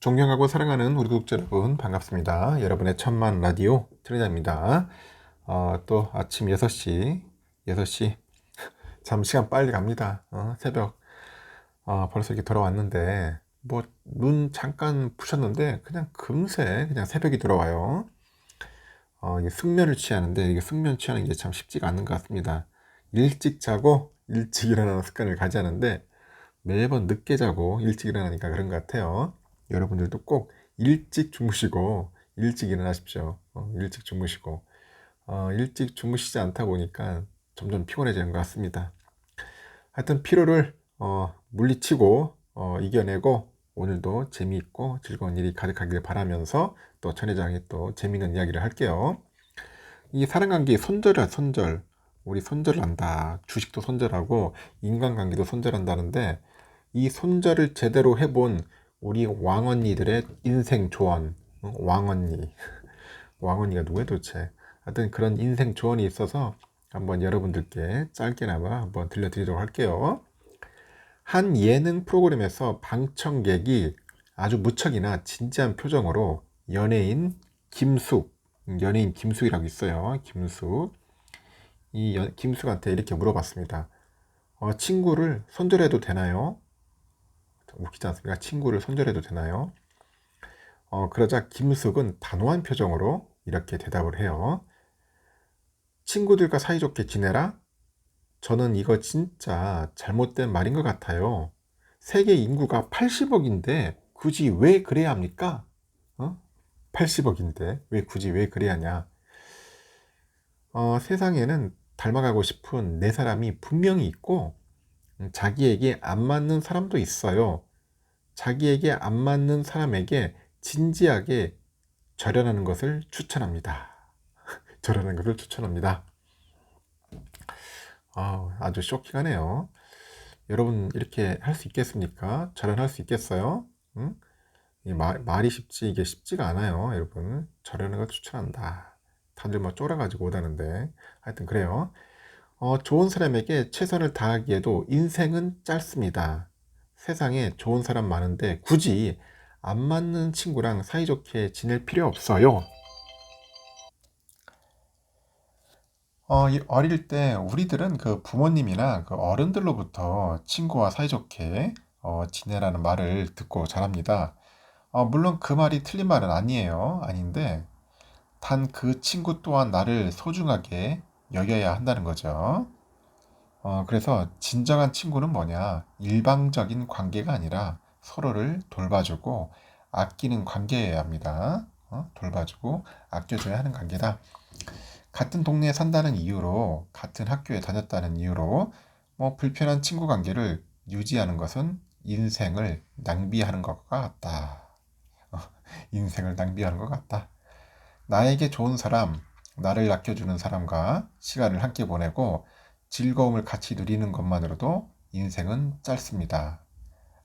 존경하고 사랑하는 우리 구독자 여러분 반갑습니다. 여러분의 천만 라디오 트레자입니다. 또 아침 6시 참 시간 빨리 갑니다. 새벽 벌써 이렇게 돌아왔는데 뭐 눈 잠깐 부셨는데 그냥 금세 그냥 새벽이 돌아와요. 이게 숙면을 취하는데 이게 숙면 취하는 게 참 쉽지가 않은 것 같습니다. 일찍 자고 일찍 일어나는 습관을 가지는데 매번 늦게 자고 일찍 일어나니까 그런 것 같아요. 여러분들도 꼭 일찍 주무시고 일찍 일어나십시오. 일찍 주무시고 일찍 주무시지 않다 보니까 점점 피곤해지는 것 같습니다. 하여튼 피로를 물리치고 이겨내고 오늘도 재미있고 즐거운 일이 가득하길 바라면서 또 전회장이 또 재미있는 이야기를 할게요. 이 사람관계 손절이야 손절. 우리 손절을 한다. 주식도 손절하고 인간관계도 손절한다는데 이 손절을 제대로 해본 우리 왕언니들의 인생 조언. 왕언니. 왕언니가 누구야 도대체. 하여튼 그런 인생 조언이 있어서 한번 여러분들께 짧게나마 한번 들려드리도록 할게요. 한 예능 프로그램에서 방청객이 아주 무척이나 진지한 표정으로 연예인 김숙이라고 있어요. 김숙. 김숙한테 이렇게 물어봤습니다. 친구를 손절해도 되나요? 웃기지 않습니까? 친구를 손절해도 되나요? 그러자 김숙은 단호한 표정으로 이렇게 대답을 해요. 친구들과 사이좋게 지내라? 저는 이거 진짜 잘못된 말인 것 같아요. 세계 인구가 80억인데 굳이 왜 그래야 합니까? 80억인데 왜 그래야 하냐? 세상에는 닮아가고 싶은 네 사람이 분명히 있고 자기에게 안 맞는 사람도 있어요. 자기에게 안 맞는 사람에게 진지하게 절연하는 것을 추천합니다. 절연하는 것을 추천합니다. 아주 쇼킹하네요. 여러분 이렇게 할 수 있겠습니까? 절연할 수 있겠어요? 응? 말이 쉽지 이게 쉽지가 않아요. 여러분 절연하는 걸 추천한다. 다들 뭐 쫄아가지고 오다는데 하여튼 그래요. 좋은 사람에게 최선을 다하기에도 인생은 짧습니다. 세상에 좋은 사람 많은데 굳이 안 맞는 친구랑 사이좋게 지낼 필요 없어요. 어릴 때 우리들은 그 부모님이나 그 어른들로부터 친구와 사이좋게 지내라는 말을 듣고 자랍니다. 물론 그 말이 틀린 말은 아니에요. 아닌데 단 그 친구 또한 나를 소중하게 여겨야 한다는 거죠. 그래서 진정한 친구는 뭐냐? 일방적인 관계가 아니라 서로를 돌봐주고 아끼는 관계여야 합니다. 돌봐주고 아껴줘야 하는 관계다. 같은 동네에 산다는 이유로, 같은 학교에 다녔다는 이유로, 뭐 불편한 친구 관계를 유지하는 것은 인생을 낭비하는 것과 같다. 인생을 낭비하는 것 같다. 나에게 좋은 사람, 나를 아껴주는 사람과 시간을 함께 보내고 즐거움을 같이 누리는 것만으로도 인생은 짧습니다.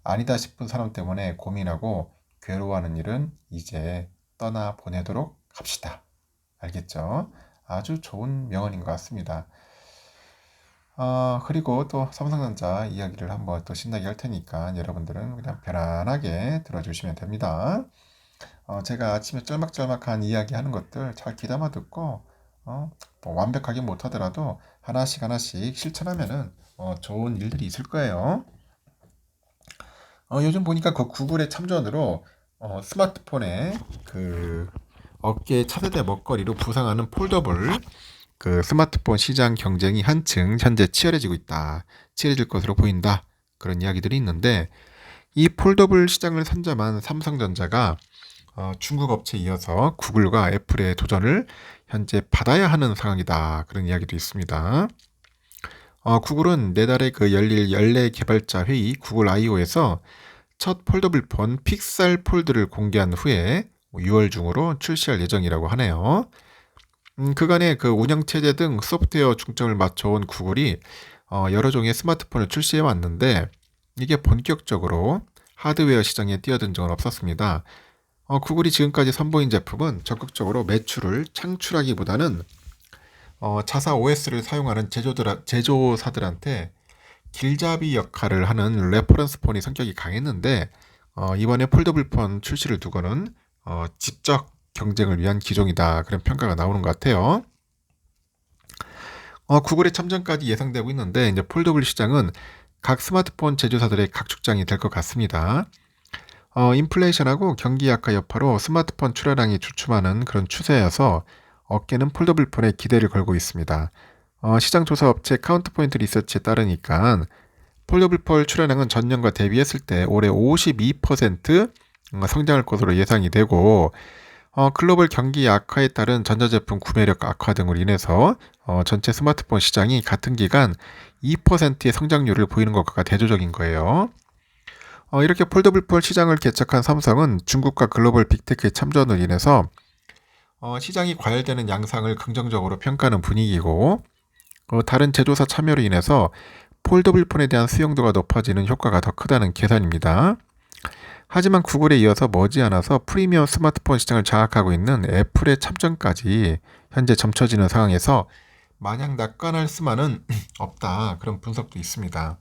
아니다 싶은 사람 때문에 고민하고 괴로워하는 일은 이제 떠나보내도록 합시다. 알겠죠? 아주 좋은 명언인 것 같습니다. 그리고 또 삼성전자 이야기를 한번 또 신나게 할 테니까 여러분들은 그냥 편안하게 들어주시면 됩니다. 제가 아침에 짤막짤막한 이야기 하는 것들 잘 귀담아 듣고 뭐 완벽하게 못하더라도 하나씩 하나씩 실천하면은 좋은 일들이 있을 거예요. 요즘 보니까 그 구글의 참전으로 스마트폰에 그 어깨 차세대 먹거리로 부상하는 폴더블 그 스마트폰 시장 경쟁이 한층 현재 치열해지고 있다. 치열해질 것으로 보인다. 그런 이야기들이 있는데 이 폴더블 시장을 선점한 삼성전자가 중국 업체에 이어서 구글과 애플의 도전을 현재 받아야 하는 상황이다. 그런 이야기도 있습니다. 구글은 내달에 그 열릴 연례 개발자 회의 구글 I/O에서 첫 폴더블 폰 픽셀 폴드를 공개한 후에 6월 중으로 출시할 예정이라고 하네요. 그간의 그 운영체제 등 소프트웨어 중점을 맞춰온 구글이 여러 종의 스마트폰을 출시해 왔는데 이게 본격적으로 하드웨어 시장에 뛰어든 적은 없었습니다. 구글이 지금까지 선보인 제품은 적극적으로 매출을 창출하기보다는 자사 OS를 사용하는 제조사들한테 길잡이 역할을 하는 레퍼런스 폰이 성격이 강했는데 이번에 폴더블 폰 출시를 두고는 지적 경쟁을 위한 기종이다. 그런 평가가 나오는 것 같아요. 구글의 참전까지 예상되고 있는데 이제 폴더블 시장은 각 스마트폰 제조사들의 각축장이 될 것 같습니다. 인플레이션하고 경기 악화 여파로 스마트폰 출하량이 주춤하는 그런 추세여서 업계는 폴더블 폰에 기대를 걸고 있습니다. 시장 조사 업체 카운트포인트 리서치에 따르니까 폴더블 폰 출하량은 전년과 대비했을 때 올해 52% 성장할 것으로 예상이 되고 글로벌 경기 악화에 따른 전자제품 구매력 악화 등으로 인해서 전체 스마트폰 시장이 같은 기간 2%의 성장률을 보이는 것과 대조적인 거예요. 이렇게 폴더블 폰 시장을 개척한 삼성은 중국과 글로벌 빅테크의 참전으로 인해서 시장이 과열되는 양상을 긍정적으로 평가하는 분위기고 다른 제조사 참여로 인해서 폴더블 폰에 대한 수용도가 높아지는 효과가 더 크다는 계산입니다. 하지만 구글에 이어서 머지않아서 프리미엄 스마트폰 시장을 장악하고 있는 애플의 참전까지 현재 점쳐지는 상황에서 마냥 낙관할 수만은 없다. 그런 분석도 있습니다.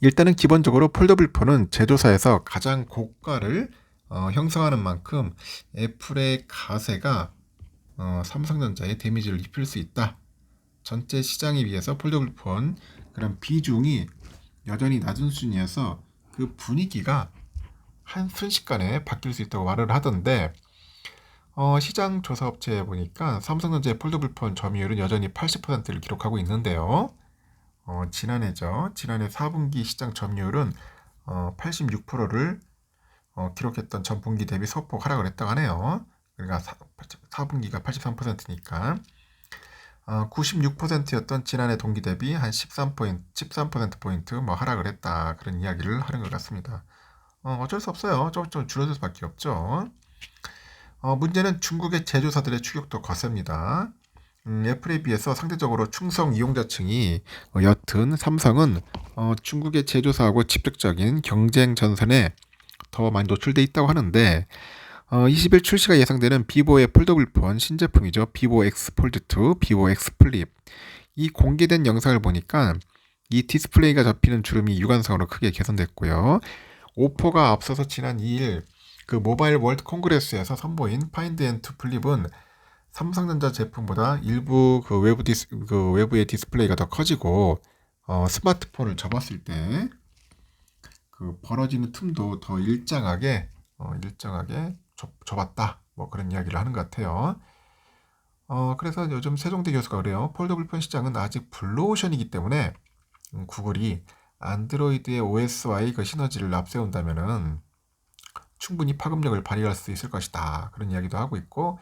일단은 기본적으로 폴더블 폰은 제조사에서 가장 고가를 형성하는 만큼 애플의 가세가 삼성전자에 데미지를 입힐 수 있다. 전체 시장에 비해서 폴더블 폰 그런 비중이 여전히 낮은 수준이어서 그 분위기가 한순식간에 바뀔 수 있다고 말을 하던데 시장 조사 업체에 보니까 삼성전자의 폴더블 폰 점유율은 여전히 80%를 기록하고 있는데요. 지난해죠. 지난해 4분기 시장 점유율은 86%를 기록했던 전분기 대비 소폭 하락을 했다고 하네요. 그러니까 4분기가 83%니까 96%였던 지난해 동기 대비 한 13%포인트 뭐 하락을 했다. 그런 이야기를 하는 것 같습니다. 어쩔 수 없어요. 좀 줄어들 수밖에 없죠. 문제는 중국의 제조사들의 추격도 거셉니다. 애플에 비해서 상대적으로 충성 이용자층이 옅은 삼성은 중국의 제조사하고 직접적인 경쟁 전선에 더 많이 노출돼 있다고 하는데 20일 출시가 예상되는 비보의 폴더블 폰 신제품이죠. 비보 X 폴드 2, 비보 X 플립. 이 공개된 영상을 보니까 이 디스플레이가 잡히는 주름이 육안상으로 크게 개선됐고요. 오포가 앞서서 지난 2일 그 모바일 월드 콩그레스에서 선보인 파인드 N2 플립은 삼성전자 제품보다 일부 그 외부의 디스플레이가 더 커지고 스마트폰을 접었을 때 그 벌어지는 틈도 더 일정하게 접었다. 뭐 그런 이야기를 하는 것 같아요. 그래서 요즘 세종대 교수가 그래요. 폴더블 폰 시장은 아직 블루오션이기 때문에 구글이 안드로이드의 OS와의 그 시너지를 앞세운다면은 충분히 파급력을 발휘할 수 있을 것이다. 그런 이야기도 하고 있고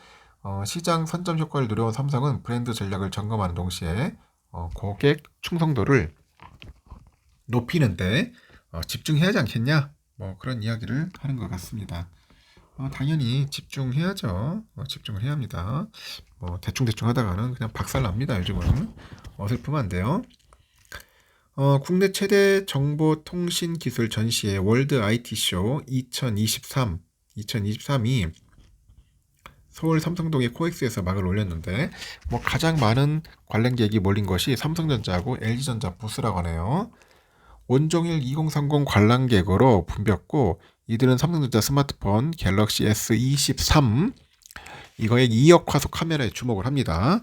시장 선점 효과를 누려온 삼성은 브랜드 전략을 점검하는 동시에 고객 충성도를 높이는데 집중해야 하지 않겠냐? 뭐 그런 이야기를 하는 것 같습니다. 당연히 집중해야죠. 집중을 해야 합니다. 대충 하다가는 그냥 박살납니다. 요즘은 어설프면 안 돼요. 국내 최대 정보통신기술 전시회 월드 IT쇼 2023이 서울 삼성동의 코엑스에서 막을 올렸는데 가장 많은 관람객이 몰린 것이 삼성전자하고 LG전자 부스라고 하네요. 온종일 2030 관람객으로 붐볐고 이들은 삼성전자 스마트폰 갤럭시 S23 이거의 2억 화소 카메라에 주목을 합니다.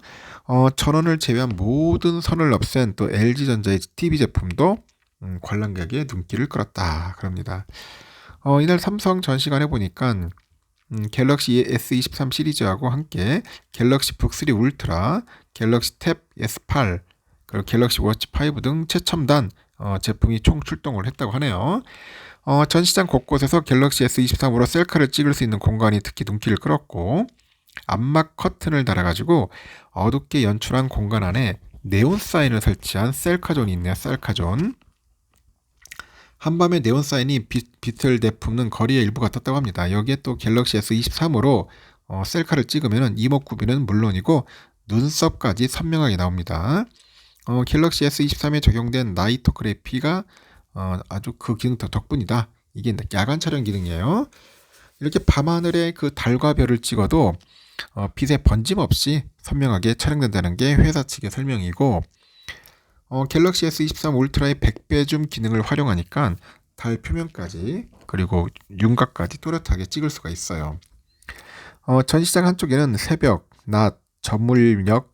전원을 제외한 모든 선을 없앤 또 LG전자의 TV 제품도 관람객의 눈길을 끌었다. 그럽니다. 이날 삼성 전시관에 보니까 갤럭시 S23 시리즈하고 함께 갤럭시 북3 울트라, 갤럭시 탭 S8, 그리고 갤럭시 워치 5 등 최첨단 제품이 총 출동을 했다고 하네요. 전시장 곳곳에서 갤럭시 S23으로 셀카를 찍을 수 있는 공간이 특히 눈길을 끌었고 암막 커튼을 달아가지고 어둡게 연출한 공간 안에 네온 사인을 설치한 셀카존이 있네요. 셀카존. 한밤에 네온 사인이 빛을 내뿜는 거리의 일부 같았다고 합니다. 여기에 또 갤럭시 S23으로 셀카를 찍으면 이목구비는 물론이고 눈썹까지 선명하게 나옵니다. 갤럭시 S23에 적용된 나이트 그래피가 아주 그 기능 덕분이다. 이게 야간 촬영 기능이에요. 이렇게 밤하늘에 그 달과 별을 찍어도 빛에 번짐 없이 선명하게 촬영된다는 게 회사 측의 설명이고 갤럭시 S23 울트라의 100배 줌 기능을 활용하니까 달 표면까지 그리고 윤곽까지 또렷하게 찍을 수가 있어요. 전시장 한쪽에는 새벽, 낮, 저물역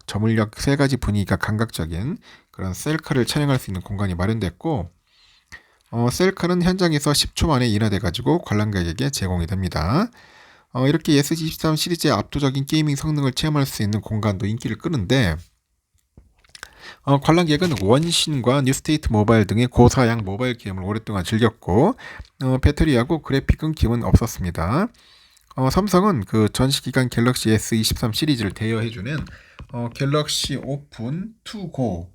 세 가지 분위기가 감각적인 그런 셀카를 촬영할 수 있는 공간이 마련됐고, 셀카는 현장에서 10초 만에 인화돼가지고 관람객에게 제공이 됩니다. 이렇게 예스23 시리즈의 압도적인 게이밍 성능을 체험할 수 있는 공간도 인기를 끄는데, 관람객은 원신과 뉴스테이트 모바일 등의 고사양 모바일 게임을 오랫동안 즐겼고, 배터리하고 그래픽 끊김은 없었습니다. 삼성은 그 전시기간 갤럭시 S23 시리즈를 대여해주는 갤럭시 오픈 투고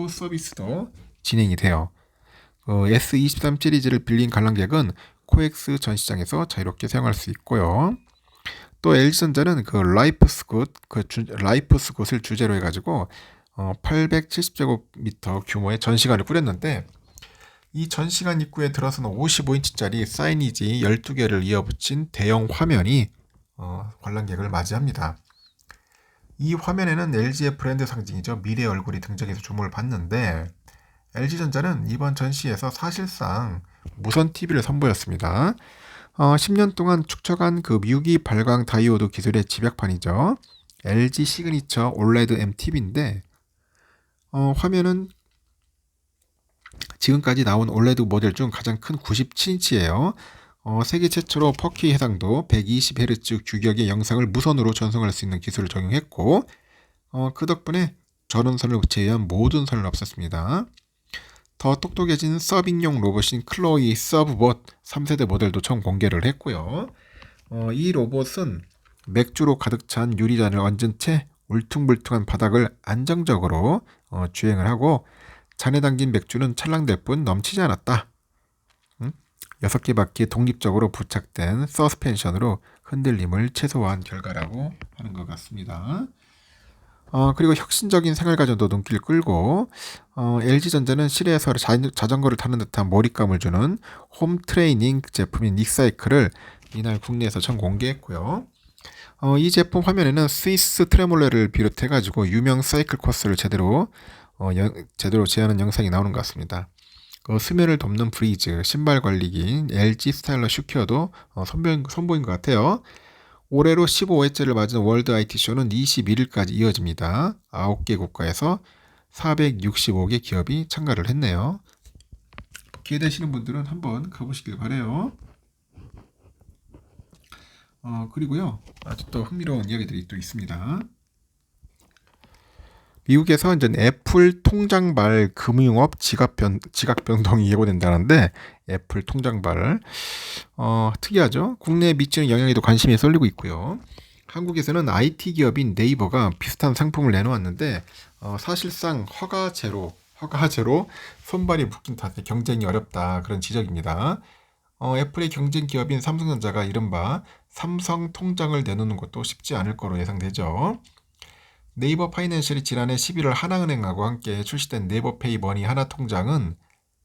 서비스도 진행이 돼요. S23 시리즈를 빌린 관람객은 코엑스 전시장에서 자유롭게 사용할 수 있고요. 또 LG전자는 그 라이프스굿을 주제로 해가지고 870제곱미터 규모의 전시관을 꾸렸는데, 이 전시관 입구에 들어서는 55인치짜리 사이니지 12개를 이어붙인 대형 화면이 관람객을 맞이합니다. 이 화면에는 LG의 브랜드 상징이죠. 미래의 얼굴이 등장해서 주목을 받는데, LG전자는 이번 전시에서 사실상 무선 TV를 선보였습니다. 10년 동안 축적한 그 뮤기 발광 다이오드 기술의 집약판이죠. LG 시그니처 올레드 M TV인데, 화면은 지금까지 나온 올레드 모델 중 가장 큰 97인치예요. 세계 최초로 4K 해상도 120Hz 규격의 영상을 무선으로 전송할 수 있는 기술을 적용했고, 그 덕분에 전원선을 제외한 모든 선을 없앴습니다. 더 똑똑해진 서빙용 로봇인 클로이 서브봇 3세대 모델도 처음 공개를 했고요. 이 로봇은 맥주로 가득 찬 유리잔을 얹은 채 울퉁불퉁한 바닥을 안정적으로 주행을 하고, 잔에 담긴 맥주는 찰랑댈 뿐 넘치지 않았다. 6개 바퀴에 독립적으로 부착된 서스펜션으로 흔들림을 최소화한 결과라고 하는 것 같습니다. 그리고 혁신적인 생활가전도 눈길을 끌고, LG전자는 실내에서 자전거를 타는 듯한 몰입감을 주는 홈 트레이닝 제품인 닉사이클을 이날 국내에서 처음 공개했고요. 이 제품 화면에는 스위스 트레몰레를 비롯해가지고 유명 사이클 코스를 제대로 제하는 영상이 나오는 것 같습니다. 수면을 돕는 브리즈, 신발 관리기, LG 스타일러 슈케어도 선보인 것 같아요. 올해로 15회째를 맞은 월드 IT쇼는 21일까지 이어집니다. 9개 국가에서 465개 기업이 참가를 했네요. 기회 되시는 분들은 한번 가보시길 바래요. 그리고요, 아주 또 흥미로운 이야기들이 또 있습니다. 미국에서 이제 애플 통장발 금융업 지각 변동이 예고된다는데, 애플 통장발 특이하죠. 국내에 미치는 영향에도 관심이 쏠리고 있고요. 한국에서는 IT 기업인 네이버가 비슷한 상품을 내놓았는데, 사실상 허가제로 손발이 묶인 탓에 경쟁이 어렵다, 그런 지적입니다. 애플의 경쟁 기업인 삼성전자가 이른바 삼성 통장을 내놓는 것도 쉽지 않을 거로 예상되죠. 네이버 파이낸셜이 지난해 11월 하나은행하고 함께 출시된 네이버페이 머니 하나통장은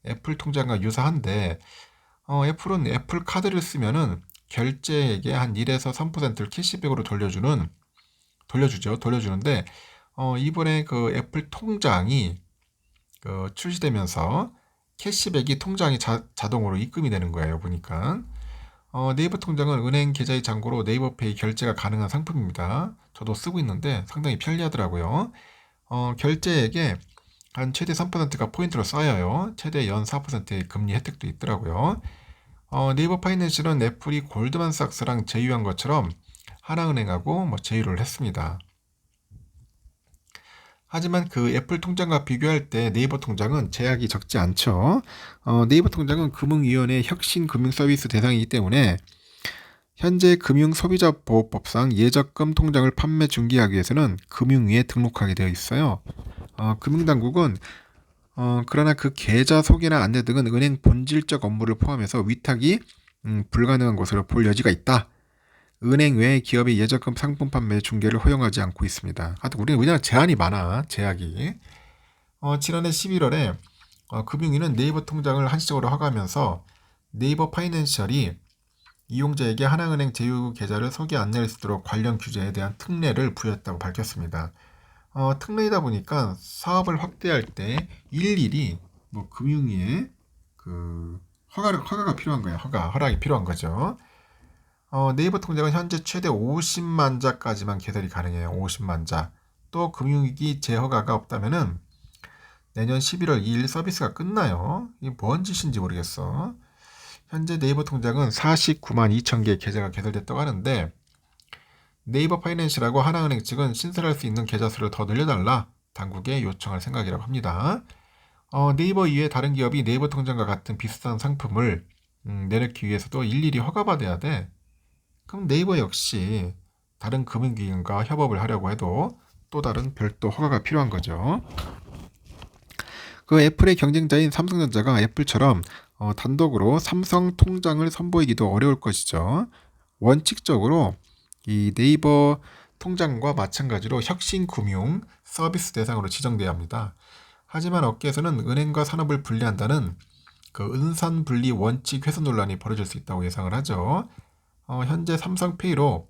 애플 통장과 유사한데, 애플은 애플 카드를 쓰면은 결제액의 한 1에서 3%를 캐시백으로 돌려주는데, 이번에 그 애플 통장이 출시되면서 캐시백이 통장에 자동으로 입금이 되는 거예요, 보니까. 네이버 통장은 은행 계좌의 잔고로 네이버페이 결제가 가능한 상품입니다. 저도 쓰고 있는데 상당히 편리하더라고요. 결제액에 한 최대 3%가 포인트로 쌓여요. 최대 연 4%의 금리 혜택도 있더라고요. 네이버 파이낸셜은 애플이 골드만삭스랑 제휴한 것처럼 하나은행하고 제휴를 했습니다. 하지만 그 애플 통장과 비교할 때 네이버 통장은 제약이 적지 않죠. 네이버 통장은 금융위원회 혁신 금융서비스 대상이기 때문에 현재 금융소비자보호법상 예적금 통장을 판매 중개하기 위해서는 금융위에 등록하게 되어 있어요. 금융당국은 그러나 그 계좌 소개나 안내 등은 은행 본질적 업무를 포함해서 위탁이 불가능한 것으로 볼 여지가 있다. 은행 외의 기업의 예적금 상품 판매 중개를 허용하지 않고 있습니다. 하여튼 우리나라 제한이 많아, 제약이. 지난해 11월에 금융위는 네이버 통장을 한시적으로 허가하면서 네이버 파이낸셜이 이용자에게 하나은행 제휴 계좌를 소개 안내할 수 있도록 관련 규제에 대한 특례를 부여했다고 밝혔습니다. 특례이다 보니까 사업을 확대할 때 일일이 금융위에 그 허가가 필요한 거예요. 허락이 필요한 거죠. 네이버 통장은 현재 최대 50만 자까지만 개설이 가능해요. 50만 자. 또 금융위기 재허가가 없다면은 내년 11월 2일 서비스가 끝나요. 이게 뭔 짓인지 모르겠어. 현재 네이버 통장은 49만 2천 개 계좌가 개설됐다고 하는데 네이버 파이낸셜하고 하나은행 측은 신설할 수 있는 계좌 수를 더 늘려달라 당국에 요청할 생각이라고 합니다. 네이버 이외에 다른 기업이 네이버 통장과 같은 비슷한 상품을 내놓기 위해서도 일일이 허가받아야 돼. 그럼 네이버 역시 다른 금융기관과 협업을 하려고 해도 또 다른 별도 허가가 필요한 거죠. 그 애플의 경쟁자인 삼성전자가 애플처럼 단독으로 삼성 통장을 선보이기도 어려울 것이죠. 원칙적으로 이 네이버 통장과 마찬가지로 혁신금융 서비스 대상으로 지정돼야 합니다. 하지만 업계에서는 은행과 산업을 분리한다는 그 은산분리 원칙 훼손 논란이 벌어질 수 있다고 예상을 하죠. 현재 삼성페이로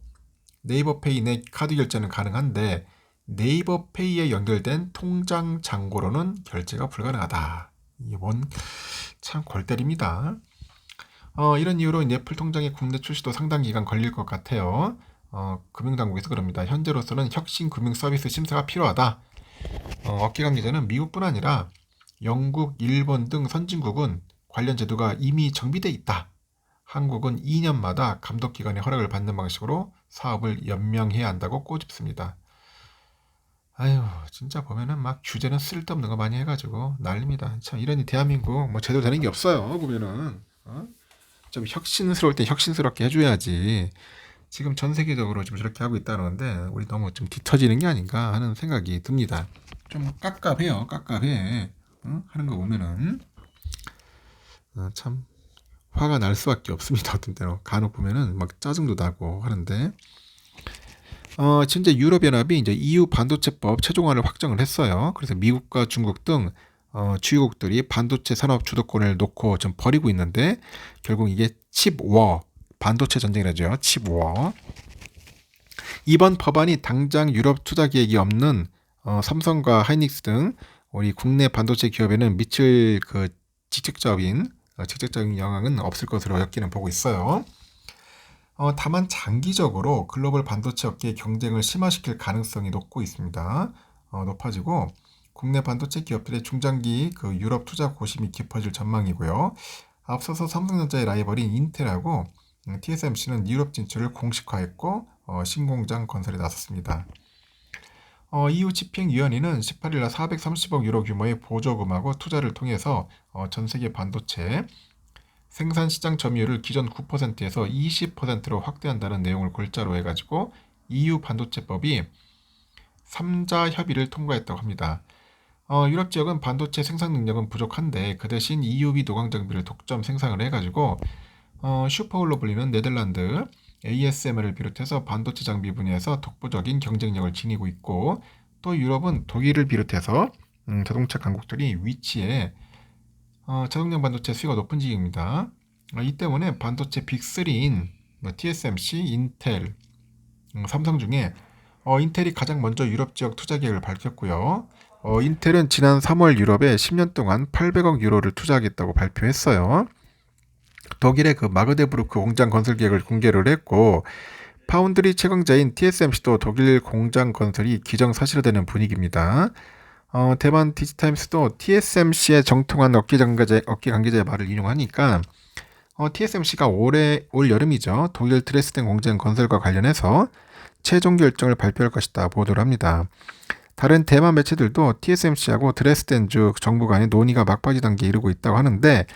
네이버페이 내 카드 결제는 가능한데 네이버페이에 연결된 통장 잔고로는 결제가 불가능하다. 이건 참 골 때립니다. 이런 이유로 애플 통장의 국내 출시도 상당 기간 걸릴 것 같아요. 금융당국에서 그럽니다. 현재로서는 혁신금융서비스 심사가 필요하다. 업계 관계자는 미국뿐 아니라 영국, 일본 등 선진국은 관련 제도가 이미 정비돼 있다. 한국은 2년마다 감독기관의 허락을 받는 방식으로 사업을 연명해야 한다고 꼬집습니다. 아유, 진짜 보면은 막 규제는 쓸데없는 거 많이 해가지고 난립니다. 참 이러니 대한민국 뭐 제대로 되는 게 없어요. 보면은 좀 혁신스러울 땐 혁신스럽게 해줘야지. 지금 전 세계적으로 지금 저렇게 하고 있다는데 우리 너무 좀 뒤처지는 게 아닌가 하는 생각이 듭니다. 좀 깝깝해요. 깝깝해. 하는 거 보면은 참 화가 날 수밖에 없습니다. 어떤 때는 간혹 보면은 막 짜증도 나고 하는데 현재 유럽연합이 이제 EU 반도체법 최종안을 확정을 했어요. 그래서 미국과 중국 등 주요국들이 반도체 산업 주도권을 놓고 좀 버리고 있는데 결국 이게 칩워 반도체 전쟁이라죠. 칩워. 이번 법안이 당장 유럽 투자 계획이 없는 삼성과 하이닉스 등 우리 국내 반도체 기업에는 미칠 그 직접적인 영향은 없을 것으로 엮기는 보고 있어요. 다만 장기적으로 글로벌 반도체 업계의 경쟁을 심화시킬 가능성이 높고 있습니다. 높아지고 국내 반도체 기업들의 중장기 그 유럽 투자 고심이 깊어질 전망이고요. 앞서서 삼성전자의 라이벌인 인텔하고 TSMC는 유럽 진출을 공식화했고 신공장 건설에 나섰습니다. EU 집행위원회는 18일 날 430억 유로 규모의 보조금하고 투자를 통해서 전 세계 반도체 생산 시장 점유율을 기존 9%에서 20%로 확대한다는 내용을 골자로 해가지고 EU 반도체법이 3자 협의를 통과했다고 합니다. 유럽 지역은 반도체 생산 능력은 부족한데 그 대신 EUV 노광 장비를 독점 생산을 해가지고 슈퍼홀로 불리는 네덜란드 ASML을 비롯해서 반도체 장비 분야에서 독보적인 경쟁력을 지니고 있고 또 유럽은 독일을 비롯해서 자동차 강국들이 위치에 자동량 반도체 수요가 높은 지역입니다. 이 때문에 반도체 빅3인 TSMC, 인텔, 삼성 중에 인텔이 가장 먼저 유럽 지역 투자 계획을 밝혔고요. 인텔은 지난 3월 유럽에 10년 동안 800억 유로를 투자하겠다고 발표했어요. 독일의 그 마그데부르크 공장 건설 계획을 공개를 했고 파운드리 채광자인 TSMC도 독일 공장 건설이 기정사실화되는 분위기입니다. 대만 디지타임스도 TSMC의 정통한 업계 관계자의 말을 인용하니까 TSMC가 올 여름이죠. 독일 드레스덴 공장 건설과 관련해서 최종 결정을 발표할 것이다 보도를 합니다. 다른 대만 매체들도 TSMC하고 드레스덴 주 정부 간의 논의가 막바지 단계에 이르고 있다고 하는데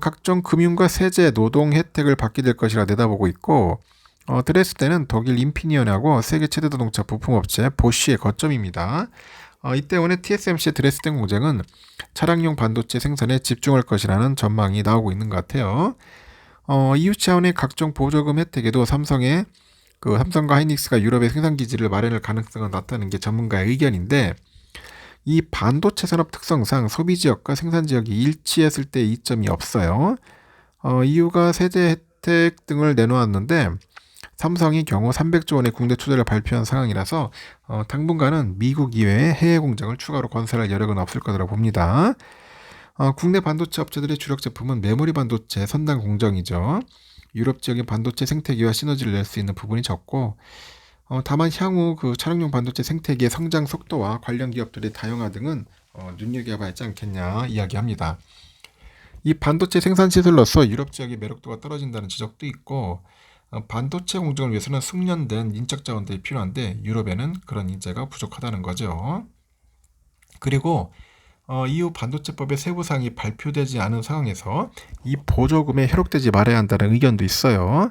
각종 금융과 세제, 노동 혜택을 받게 될 것이라 내다보고 있고 드레스덴은 독일 인피니언하고 세계 최대 자동차 부품업체 보쉬의 거점입니다. 이 때문에 TSMC의 드레스덴 공장은 차량용 반도체 생산에 집중할 것이라는 전망이 나오고 있는 것 같아요. EU 차원의 각종 보조금 혜택에도 삼성과 하이닉스가 유럽의 생산 기지를 마련할 가능성은 낮다는 게 전문가의 의견인데 이 반도체 산업 특성상 소비 지역과 생산 지역이 일치했을 때 이점이 없어요. EU가 세제 혜택 등을 내놓았는데 삼성이 경우 300조 원의 국내 투자를 발표한 상황이라서 당분간은 미국 이외에 해외 공장을 추가로 건설할 여력은 없을 거라고 봅니다. 국내 반도체 업체들의 주력 제품은 메모리 반도체, 선단 공정이죠. 유럽 지역의 반도체 생태계와 시너지를 낼 수 있는 부분이 적고, 다만 향후 그 차량용 반도체 생태계의 성장 속도와 관련 기업들의 다양화 등은 눈여겨봐야 하지 않겠냐 이야기합니다. 이 반도체 생산 시설로서 유럽 지역의 매력도가 떨어진다는 지적도 있고, 반도체 공정을 위해서는 숙련된 인적 자원들이 필요한데 유럽에는 그런 인재가 부족하다는 거죠. 그리고 이후 반도체법의 세부 사항이 발표되지 않은 상황에서 이 보조금에 효력되지 말아야 한다는 의견도 있어요.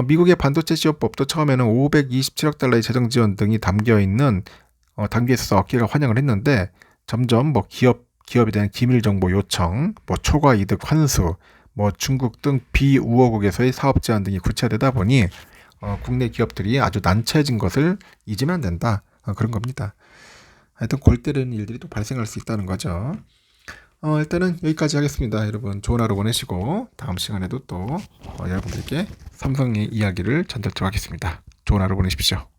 미국의 반도체 지원법도 처음에는 527억 달러의 재정 지원 등이 담겨 있어서 업계가 환영을 했는데 점점 기업에 대한 기밀 정보 요청, 초과 이득 환수, 중국 등 비우호국에서의 사업 제한 등이 구체화되다 보니 국내 기업들이 아주 난처해진 것을 잊으면 안 된다. 그런 겁니다. 하여튼 골 때리는 일들이 또 발생할 수 있다는 거죠. 일단은 여기까지 하겠습니다. 여러분 좋은 하루 보내시고 다음 시간에도 또 여러분들께 삼성의 이야기를 전달하도록 하겠습니다. 좋은 하루 보내십시오.